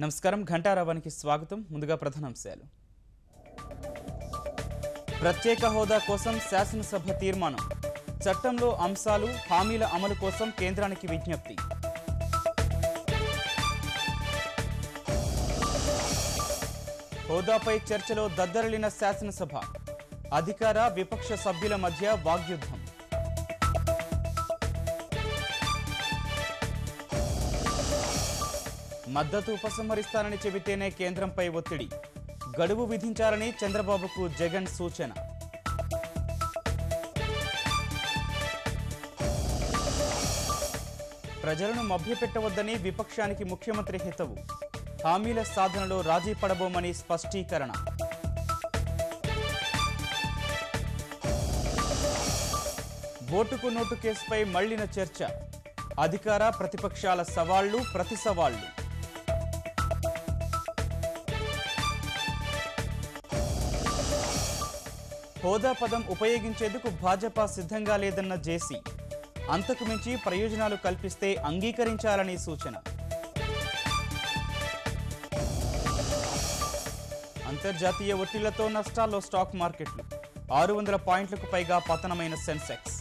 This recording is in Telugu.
నమస్కారం ఘంటారావానికి స్వాగతం. ముందుగా ప్రధానాంశాలు. ప్రత్యేక హోదా కోసం శాసనసభ తీర్మానం. చట్టంలో అంశాలు, హామీల అమలు కోసం కేంద్రానికి విజ్ఞప్తి. హోదాపై చర్చలో దద్దరిల్లిన శాసనసభ. అధికార విపక్ష సభ్యుల మధ్య వాగ్యుద్ధం. మద్దతు ఉపసంహరిస్తానని చెబితేనే కేంద్రంపై ఒత్తిడి. గడువు విధించాలని చంద్రబాబుకు జగన్ సూచన. ప్రజలను మభ్యపెట్టవద్దని విపక్షానికి ముఖ్యమంత్రి హితవు. హామీల సాధనలో రాజీ పడబోమని స్పష్టీకరణ. ఓటుకు నోటు కేసుపై మళ్లిన చర్చ. అధికార ప్రతిపక్షాల సవాళ్లు, ప్రతి సవాళ్లు. హోదా పదం ఉపయోగించేందుకు భాజపా సిద్ధంగా లేదన్న జేసీ. అంతకు మించి ప్రయోజనాలు కల్పిస్తే అంగీకరించాలని సూచన. అంతర్జాతీయ ఒత్తిళ్లతో నష్టాల్లో స్టాక్ మార్కెట్లు. 600 పాయింట్లకు పైగా పతనమైన సెన్సెక్స్.